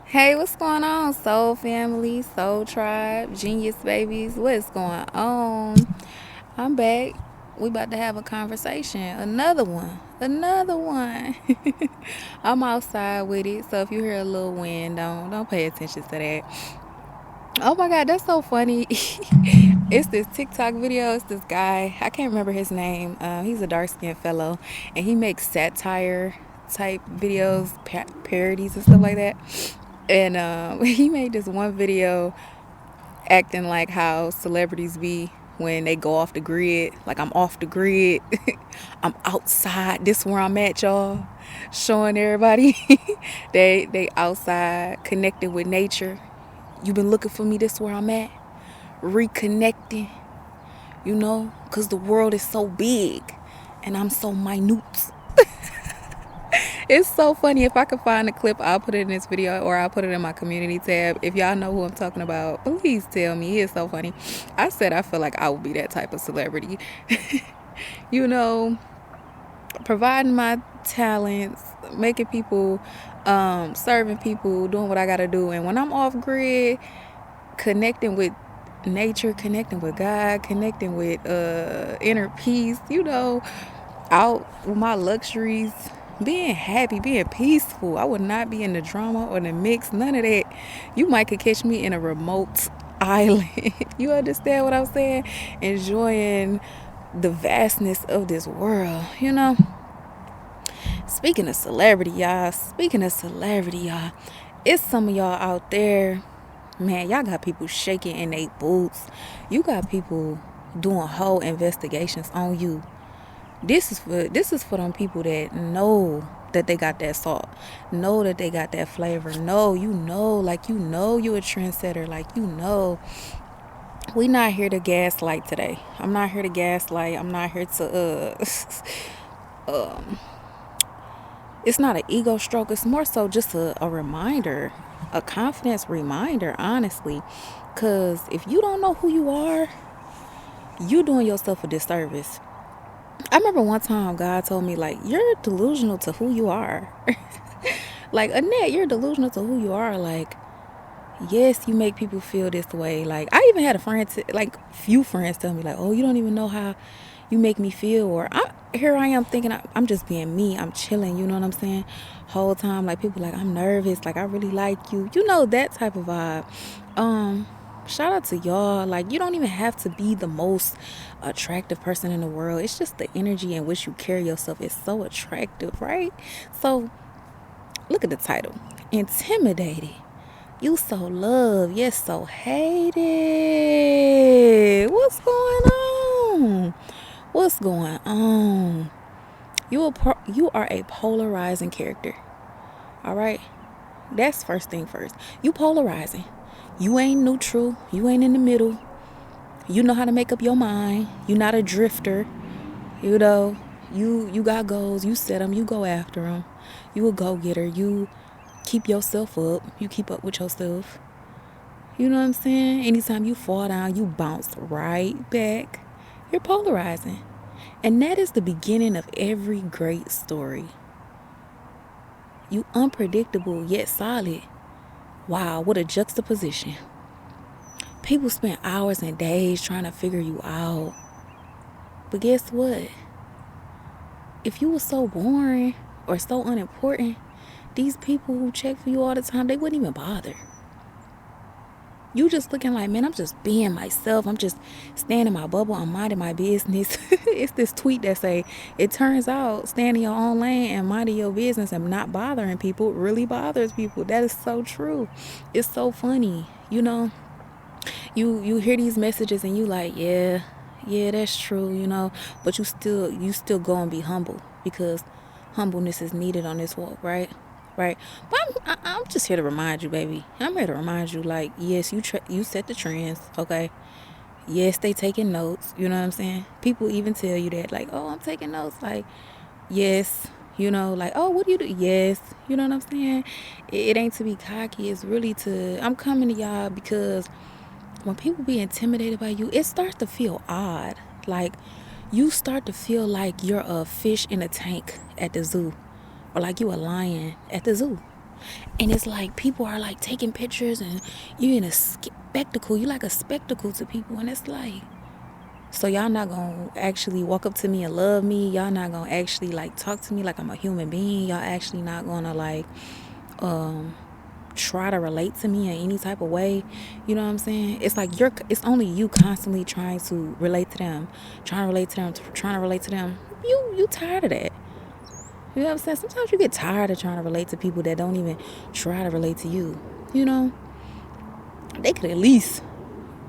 Hey, what's going on, Soul Family, Soul Tribe, Genius Babies? What's going on? I'm back. We about to have a conversation. Another one. Another one. I'm outside with it, so if you hear a little wind, don't pay attention to that. Oh my god, that's so funny. It's this TikTok video. It's this guy. I can't remember his name. He's a dark skinned fellow, and he makes satire type videos, parodies and stuff like that. And he made this one video acting like how celebrities be when they go off the grid. Like, I'm off the grid. I'm outside. This is where I'm at, y'all. Showing everybody they outside connecting with nature. You been looking for me. This is where I'm at. Reconnecting. Because the world is so big and I'm so minute. It's so funny. If I could find a clip, I'll put it in this video or I'll put it in my community tab. If y'all know who I'm talking about, please tell me. It's so funny. I said I feel like I would be that type of celebrity. you know, Providing my talents, making people, serving people, doing what I got to do. And when I'm off grid, connecting with nature, connecting with God, connecting with inner peace, out with my luxuries, being happy, being peaceful. I would not be in the drama or the mix, none of that. You might could catch me in a remote island. You understand what I'm saying? Enjoying the vastness of this world. Speaking of celebrity, y'all. It's some of y'all out there, man, y'all got people shaking in their boots. You got people doing whole investigations on you. This is for them people that know that they got that salt, know that they got that flavor. You a trendsetter. We not here to gaslight today. I'm not here to gaslight. I'm not here to it's not an ego stroke. It's more so just a reminder, a confidence reminder, honestly. Because if you don't know who you are, you doing yourself a disservice. I remember one time God told me, like, you're delusional to who you are. Like, Annette, you're delusional to who you are. Like, yes, you make people feel this way. Like, I even had few friends tell me, like, oh, you don't even know how you make me feel. Or here I am thinking I'm just being me. I'm chilling, you know what I'm saying? Whole time, like, people like, I'm nervous. Like, I really like you. That type of vibe. Shout out to y'all. Like, you don't even have to be the most attractive person in the world. It's just the energy in which you carry yourself is so attractive, right? So look at the title. Intimidated. You so loved, yet so hated. What's going on? You are a polarizing character. All right? That's first thing first. You polarizing. You ain't neutral. You ain't in the middle. You know how to make up your mind. You not a drifter. You got goals. You set them. You go after them. You a go-getter. You keep yourself up. You keep up with yourself. You know what I'm saying? Anytime you fall down, you bounce right back. You're polarizing. And that is the beginning of every great story. You unpredictable yet solid. Wow, what a juxtaposition. People spend hours and days trying to figure you out. But guess what? If you were so boring or so unimportant, these people who check for you all the time, they wouldn't even bother. You just looking like, man, I'm just being myself. I'm just staying in my bubble. I'm minding my business. It's this tweet that say, it turns out staying in your own lane and minding your business and not bothering people really bothers people. That is so true. It's so funny. You hear these messages and you like, yeah, that's true, but you still go and be humble because humbleness is needed on this walk, right? Right. But I'm just here to remind you, baby. I'm here to remind you, like, yes, you set the trends, okay? Yes, they taking notes, you know what I'm saying? People even tell you that, like, oh, I'm taking notes. Like, yes, like, oh, what do you do? Yes, you know what I'm saying? It ain't to be cocky. It's really I'm coming to y'all because when people be intimidated by you, it starts to feel odd. Like, you start to feel like you're a fish in a tank at the zoo. Or like you a lion at the zoo. And it's like people are like taking pictures and you're in a spectacle. You're like a spectacle to people. And it's like, so y'all not gonna actually walk up to me and love me. Y'all not gonna actually like talk to me like I'm a human being. Y'all actually not gonna like try to relate to me in any type of way. You know what I'm saying? It's like it's only you constantly trying to relate to them, trying to relate to them. You tired of that. You know what I'm saying? Sometimes you get tired of trying to relate to people that don't even try to relate to you. You know, they could at least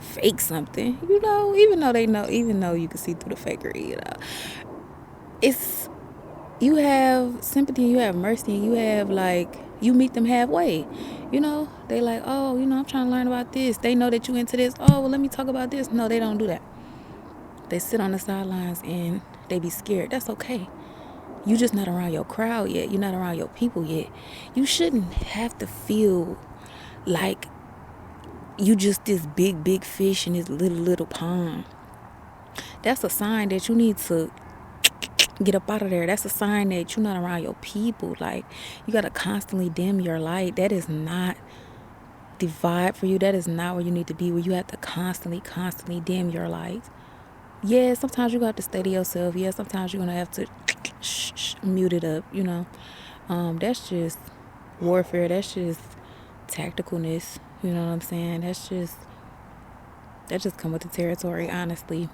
fake something, you know, even though you can see through the fakery, you know. It's, you have sympathy, you have mercy, and you have like, you meet them halfway. You know, they like, oh, you know, I'm trying to learn about this. They know that you into this. Oh, well, let me talk about this. No, they don't do that. They sit on the sidelines and they be scared. That's okay. You just not around your crowd yet. You're not around your people yet. You shouldn't have to feel like you just this big fish in this little pond. That's a sign that you need to get up out of there. That's a sign that you're not around your people. Like, you got to constantly dim your light. That is not the vibe for you. That is not where you need to be, where you have to constantly dim your light. Yeah, sometimes you got to stay to yourself. Yeah, sometimes you're going to have to mute it up, you know. That's just warfare. That's just tacticalness. You know what I'm saying? That just come with the territory, honestly.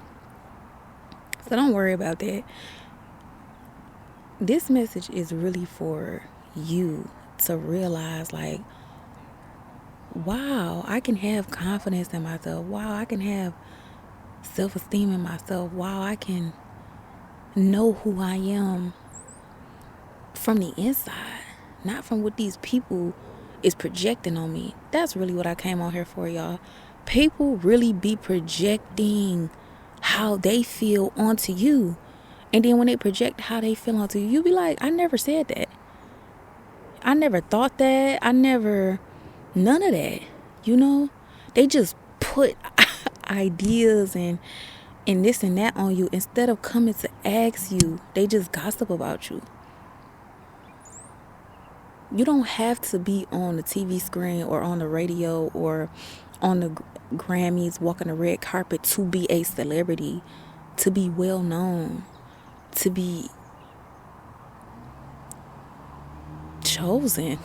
So don't worry about that. This message is really for you to realize, like, wow, I can have confidence in myself. Wow, I can have self-esteem in myself. Wow, I can know who I am from the inside, not from what these people is projecting on me. That's really what I came on here for, y'all. People really be projecting how they feel onto you. And then when they project how they feel onto you, you be like, I never said that. I never thought that. None of that. You know? They just put ideas and this and that on you instead of coming to ask you. They just gossip about you. You don't have to be on the TV screen or on the radio or on the Grammys walking the red carpet to be a celebrity, to be well known, to be chosen.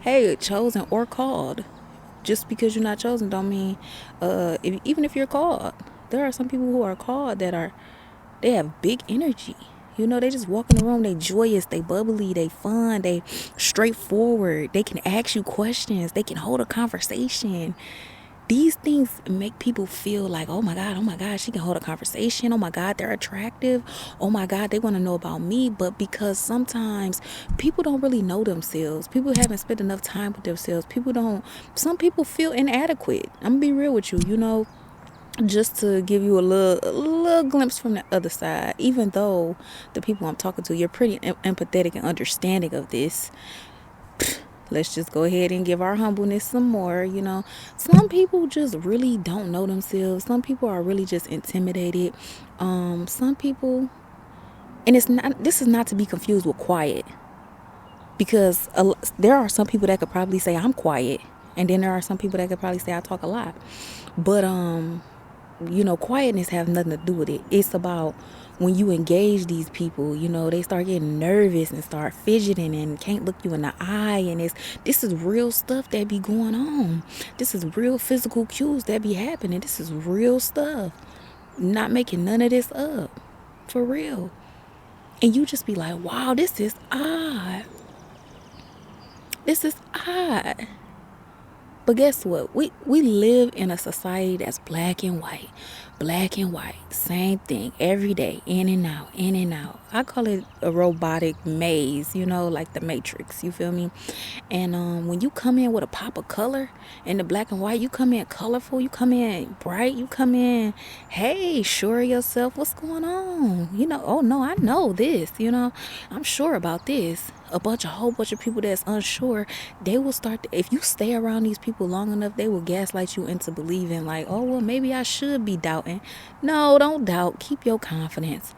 Hey, chosen or called. Just because you're not chosen don't mean even if you're called. There are some people who are called that they have big energy. You know, they just walk in the room, they joyous, they bubbly, they fun, they straightforward. They can ask you questions, they can hold a conversation. These things make people feel like, oh my God, she can hold a conversation. Oh my God, they're attractive. Oh my God, they want to know about me. But because sometimes people don't really know themselves. People haven't spent enough time with themselves. Some people feel inadequate. I'm going to be real with you, you know. Just to give you a little glimpse from the other side, even though the people I'm talking to, you're pretty empathetic and understanding of this. Let's just go ahead and give our humbleness some more, you know. Some people just really don't know themselves. Some people are really just intimidated. Some people, and this is not to be confused with quiet, because there are some people that could probably say I'm quiet, and then there are some people that could probably say I talk a lot. But you know, quietness has nothing to do with it. It's about when you engage these people, you know, they start getting nervous and start fidgeting and can't look you in the eye. And this is real stuff that be going on. This is real physical cues that be happening. This is real stuff. Not making none of this up. For real. And you just be like, wow, this is odd. This is odd. But guess what? We live in a society that's black and white. Black and white. Same thing. Every day. In and out. In and out. I call it a robotic maze. You know, like the Matrix. You feel me? And when you come in with a pop of color in the black and white, you come in colorful. You come in bright. You come in, hey, sure of yourself. What's going on? You know, oh no, I know this. You know, I'm sure about this. A whole bunch of people that's unsure, they will if you stay around these people long enough, they will gaslight you into believing like, oh, well, maybe I should be doubting. No, don't doubt. Keep your confidence.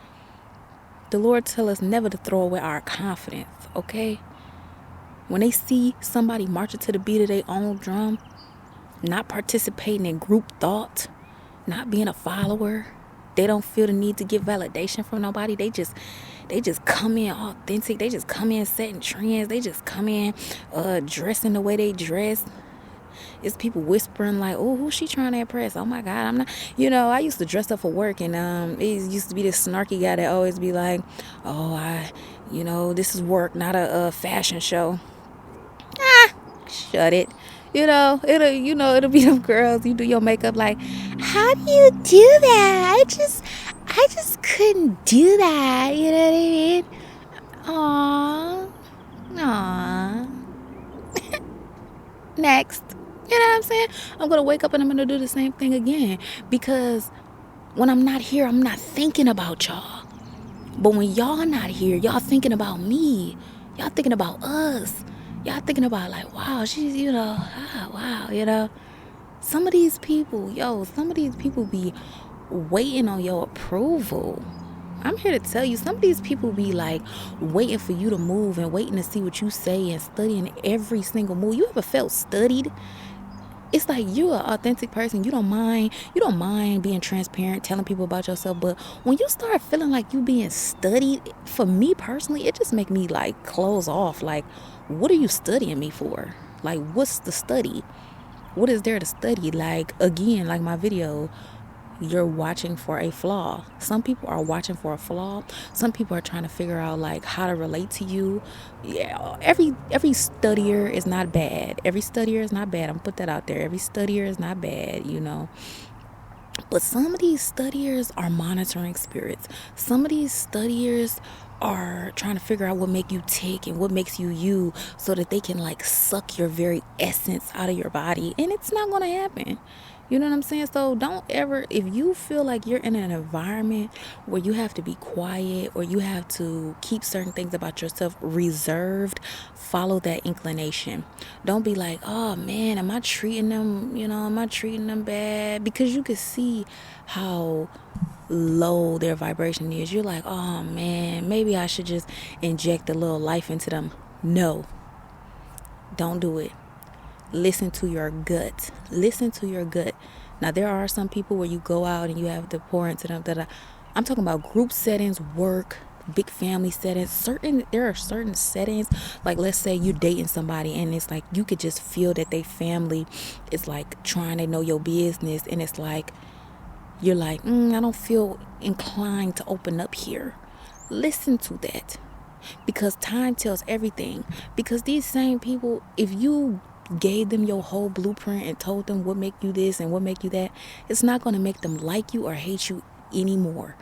The Lord tell us never to throw away our confidence, okay? When they see somebody marching to the beat of their own drum, not participating in group thought, not being a follower, they don't feel the need to get validation from nobody. They just come in authentic. They just come in setting trends. They just come in dressing the way they dress. It's people whispering like, oh, who's she trying to impress? Oh my God, I'm not. I used to dress up for work, and it used to be this snarky guy that always be like, oh, this is work, not a fashion show. Shut it. It'll be them girls. You do your makeup like, how do you do that? I just couldn't do that. You know what I mean? Aww. Next. You know what I'm saying? I'm going to wake up and I'm going to do the same thing again. Because when I'm not here, I'm not thinking about y'all. But when y'all not here, y'all thinking about me. Y'all thinking about us. Y'all thinking about like, wow, she's, wow. Some of these people be waiting on your approval. I'm here to tell you, some of these people be like waiting for you to move and waiting to see what you say and studying every single move. You ever felt studied? It's like you're an authentic person. You don't mind being transparent, telling people about yourself. But when you start feeling like you being studied, for me personally, it just make me like close off. Like, what are you studying me for? Like, what's the study? What is there to study? Like, again, like my video, you're watching for a flaw. Some people are watching for a flaw. Some people are trying to figure out like how to relate to you. Yeah, every studier is not bad. Every studier is not bad. I'm gonna put that out there. Every studier is not bad, But some of these studiers are monitoring spirits. Some of these studiers are trying to figure out what make you tick and what makes you you, so that they can like suck your very essence out of your body. And it's not gonna happen. You know what I'm saying? So don't ever, if you feel like you're in an environment where you have to be quiet or you have to keep certain things about yourself reserved, follow that inclination. Don't be like, oh man, am I treating them bad? Because you could see how low their vibration is. You're like, oh man, maybe I should just inject a little life into them. No, don't do it. Listen to your gut. Now, there are some people where you go out and you have to pour into them. I'm talking about group settings, work, big family settings. There are certain settings, like let's say you're dating somebody and it's like you could just feel that they family is like trying to know your business, and it's like you're like, I don't feel inclined to open up here. Listen to that, because time tells everything. Because these same people, if you gave them your whole blueprint and told them what make you this and what make you that, it's not going to make them like you or hate you anymore.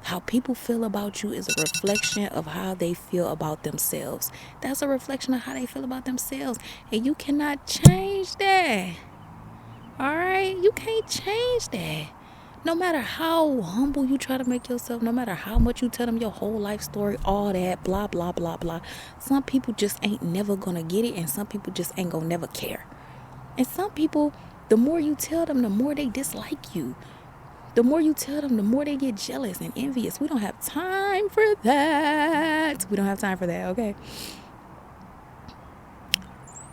How people feel about you is a reflection of how they feel about themselves. That's a reflection of how they feel about themselves, and you cannot change that. All right, you can't change that. No matter how humble you try to make yourself, no matter how much you tell them your whole life story, all that, blah, blah, blah, blah. Some people just ain't never gonna get it, and some people just ain't gonna never care. And some people, the more you tell them, the more they dislike you. The more you tell them, the more they get jealous and envious. We don't have time for that. Okay?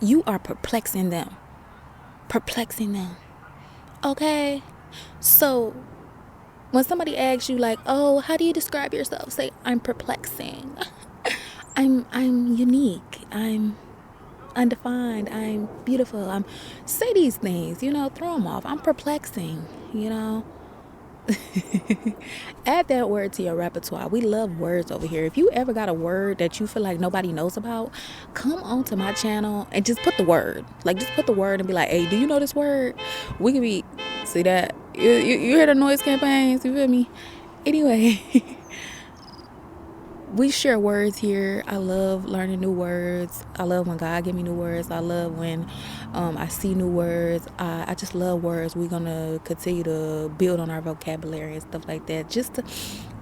You are perplexing them. Okay? So when somebody asks you like, oh, how do you describe yourself? Say, I'm perplexing. I'm unique. I'm undefined. I'm beautiful. Say these things, throw them off. I'm perplexing, Add that word to your repertoire. We love words over here. If you ever got a word that you feel like nobody knows about, come onto my channel and just put the word. Like, just put the word and be like, hey, do you know this word? We can be, see that? You hear the noise campaigns? You feel me? Anyway, we share words here. I love learning new words. I love when God give me new words. I love when I see new words. I just love words. We're going to continue to build on our vocabulary and stuff like that. Just to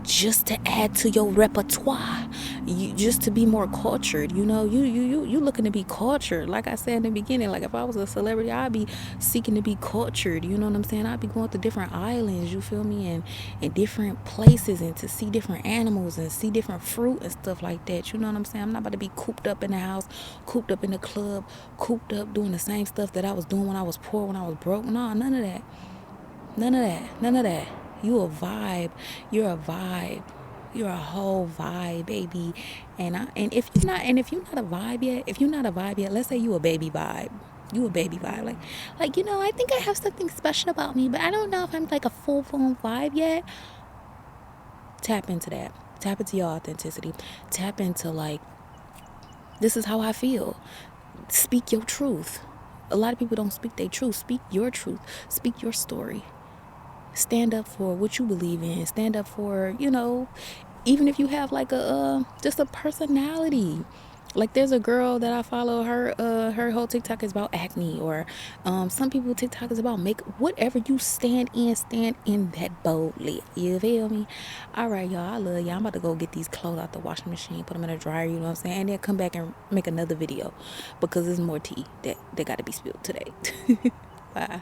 just to add to your repertoire, just to be more cultured. You looking to be cultured. Like I said in the beginning, like if I was a celebrity, I'd be seeking to be cultured. You know what I'm saying? I'd be going to different islands, you feel me, and different places, and to see different animals and see different fruit and stuff like that. You know what I'm saying? I'm not about to be cooped up in the house, cooped up in the club, cooped up doing the same stuff that I was doing when I was poor, when I was broke. No, none of that. None of that. You a vibe. You're a vibe. You're a whole vibe, baby. And if you're not a vibe yet, let's say you a baby vibe. You a baby vibe. Like I think I have something special about me, but I don't know if I'm like a full blown vibe yet. Tap into that. Tap into your authenticity. Tap into like, this is how I feel. Speak your truth. A lot of people don't speak their truth. Speak your truth. Speak your story. Stand up for what you believe in. Stand up for, even if you have like just a personality. Like there's a girl that I follow, her whole TikTok is about acne, or some people TikTok is about whatever you stand in that boldly. You feel me? All right, y'all, I love y'all. I'm about to go get these clothes out the washing machine, put them in a dryer, you know what I'm saying? And then come back and make another video, because there's more tea that got to be spilled today. Bye.